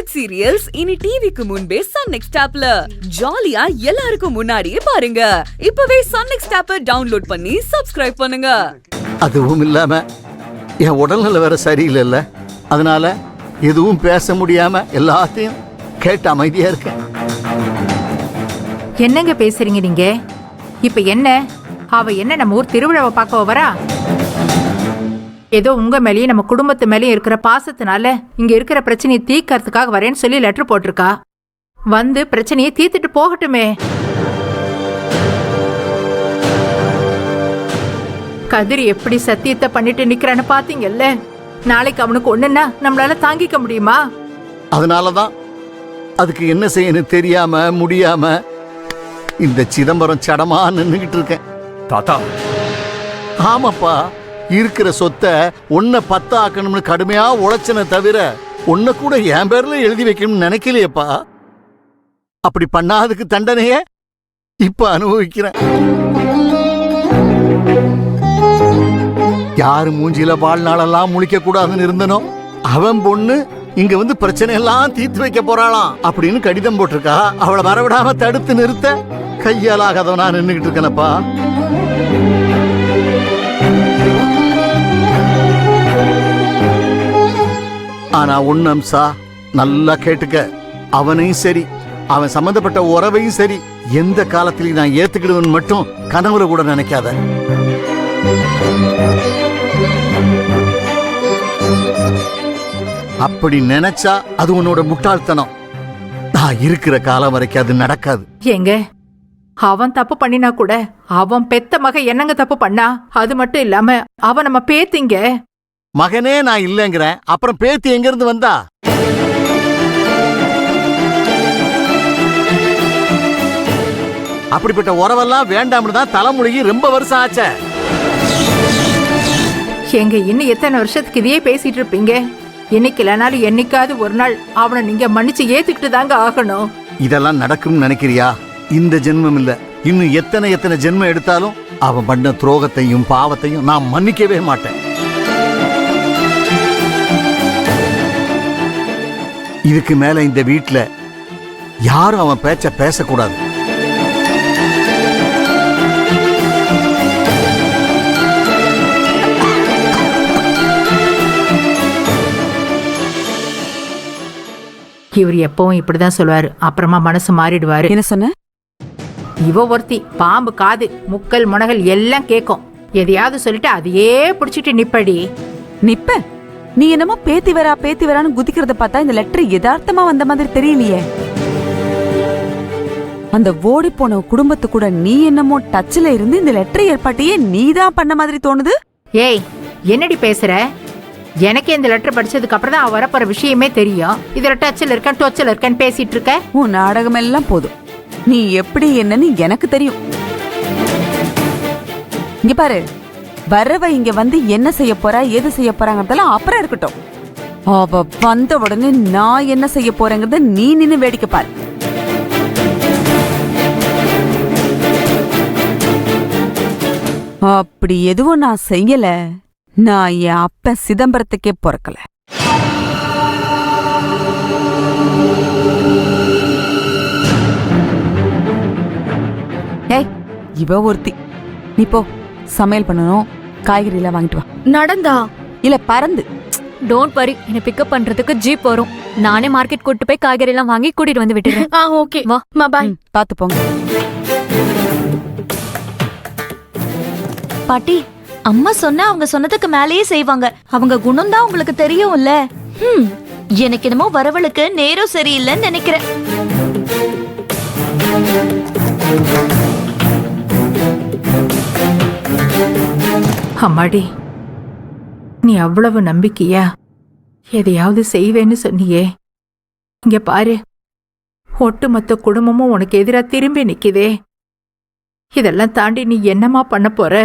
Web serials இனி டிவிக்கு முன்பே சன் நெக்ஸ்ட் ஆப்ல ஜாலியா எல்லாருக்கும் முன்னாடியே பாருங்க. இப்பவே சன் நெக்ஸ்ட் ஆப்பை டவுன்லோட் பண்ணி சப்ஸ்கிரைப் பண்ணுங்க. அதுவும் இல்லாம என் உடல்நிலை வேற சரியில்லைல்ல, அதனால எதுவும் பேச முடியாம எல்லாத்தையும் கேட்டு அமைதியா இருக்கேன். என்னங்க பேசுறீங்க நீங்க? இப்ப என்ன அவ என்ன நம்ம ஊர் திருவிழாவை பார்க்க வரா? ஏதோ உங்க மேலேயும் நம்ம குடும்பத்து மேலேயும் இருக்கிற பாசத்தினால இங்க இருக்கிற பிரச்சனையை தீர்க்கறதுக்காக வரேன்னு சொல்லி லெட்டர் போட்டிருக்கா. வந்து பிரச்சனையை தீர்த்துட்டு போகட்டுமே. கதிர் எப்படி சத்தியத்தை பண்ணிட்டு நிக்கிறான்னு பாத்தீங்கல்ல. நாளைக்கு அவனுக்கு ஒண்ணுன்னா நம்மளால தாங்கிக்க முடியுமா? அதனாலதான் அதுக்கு என்ன செய்யணும் தெரியாம முடியாம இந்த சிதம்பரம் சடமா நின்னுகிட்டு இருக்கேன். தாத்தா, ஆமாப்பா, இருக்கிற சொத்தை ஒன்ன 10 ஆக்கணும்னு கடுமையா உழைச்சன தவிர ஒன்ன கூட என் பேர்ல எழுதி வைக்கணும்னு நினைக்கலையப்பா. அப்படி பண்ணாததுக்கு தண்டனைய இப்ப அனுபவிக்கிறேன். யாரு மூஞ்சில வாழ்நாளெல்லாம் முழிக்க கூடாதுன்னு இருந்தனோ அவன் பொண்ணு இங்க வந்து பிரச்சனை எல்லாம் தீர்த்து வைக்க போறாளாம் அப்படின்னு கடிதம் போட்டிருக்கா. அவளை வரவிடாம தடுத்து நிறுத்த கையாலாகாதவனா நின்னுகிட்டு இருக்கனப்பா. ஆனா ஒண்ணம்சா, நல்லா கேட்டுக்க, அவனையும் சரி அவன் சம்பந்தப்பட்ட உறவையும் சரி எந்த காலத்திலையும் நான் ஏத்துக்கிடுவேன்னு மட்டும் கனவுல கூட நினைக்காத. அப்படி நினைச்சா அது உன்னோட முட்டாள்தனம். நான் இருக்கிற காலம் வரைக்கும் அது நடக்காது. ஏங்க, அவன் தப்பு பண்ணினா கூட அவன் பெத்த மக என்னங்க தப்பு பண்ணா? அது மட்டும் இல்லாம அவன் நம்ம பேத்திங்க. மகனே நான் இல்லைங்கிறேன், அப்புறம் பேத்தி எங்க இருந்து வந்தா? அப்படிப்பட்ட உறவெல்லாம் வேண்டாம்னு தான் தலைமுழுகி ரொம்ப வருஷம் ஆச்சே. எங்க இன்னும் எத்தனை வருஷத்துக்கு இதையே பேசிட்டு இருப்பீங்க? இன்னைக்கு இல்லைனாலும் என்னைக்காவது ஒரு நாள் அவனை நீங்க மன்னிச்சு ஏத்துக்கிட்டு தாங்க ஆகணும். இதெல்லாம் நடக்கும்னு நினைக்கிறியா? இந்த ஜென்மம் இல்ல, இன்னும் எத்தனை ஜென்மம் எடுத்தாலும் அவன் பண்ண துரோகத்தையும் பாவத்தையும் நான் மன்னிக்கவே மாட்டேன். இதுக்கு மேல இந்த வீட்டுல யாரும் அவன் பேச்ச பேசக்கூடாது. இவர் எப்பவும் இப்படிதான் சொல்லுவாரு, அப்புறமா மனசு மாறிடுவாரு. என்ன சொன்ன? இவ ஒருத்தி பாம்பு காது, முக்கல் முனகல் எல்லாம் கேக்கும். எதையாவது சொல்லிட்டு அதையே புடிச்சிட்டு நிப்படி. நிப்ப? நீ என்னமோ பேத்தி வரான்னு குதிக்கிறத பார்த்தா இந்த லெட்டர் யதார்த்தமா வந்த மாதிரி தெரியலையே. அந்த ஓடி போன குடும்பத்து கூட நீ என்னமோ டச்ல இருந்து இந்த லெட்டர் ஏற்பாட்டையே நீதான் பண்ண மாதிரி தோணுது. ஏய், என்னடி பேசுற? எனக்கு இந்த லெட்டர் படிச்சதுக்கு அப்புறம் தான் வரப்போற விஷயமே தெரியும். இதுல டச்ல இருக்கேன் டொச்சல இருக்கேன்னு பேசிட்டு இருக்க. உன் நாடகம் எல்லாம் போதும். நீ எப்படி என்னன்னு எனக்கு தெரியும். இங்க பாரு, வரவ இங்க வந்து என்ன செய்ய போறா ஏது செய்ய போறாங்கறதெல்லாம் அப்புறம் இருக்கட்டும். அவ வந்த உடனே நான் என்ன செய்ய போறேங்கிறத நீ நின்னு வேடிக்கை பாரு. அப்படி எதுவும் நான் செய்யல. நான் என் அப்ப சிதம்பரத்துக்கே பொறக்கல. ஏய், இவ ஒருத்தி. நீ போ, சமையல் பண்ணணும், காய்கறி எல்லாம் வாங்கிட்டு வா. நடந்தா இல்ல பறந்து? டோன்ட் வரி, என்ன பிக்கப் பண்றதுக்கு ஜீப் வரும். நானே மார்க்கெட் கூட்டிட்டு போய் காய்கறி எல்லாம் வாங்கி கூட்டிட்டு வந்து விட்டுறேன். ஓகே வா, பாய். பாத்து போங்க. பாட்டி, அம்மா சொன்னா அவங்க சொன்னதுக்கு மேலேயே செய்வாங்க. அவங்க குணம் தான் உங்களுக்கு தெரியும்ல. எனக்கு என்னமோ வரவளுக்கு நேரம் சரியில்லைன்னு நினைக்கிறேன். அம்மாடி, நீ அவ்வளவு நம்பிக்கையா எதையாவது செய்வேன்னு சொன்னியே. இங்க பாரு, ஒட்டுமொத்த குடும்பமும் உனக்கு எதிரா திரும்பி நிக்குதே. இதெல்லாம் தாண்டி நீ என்னமா பண்ண போற?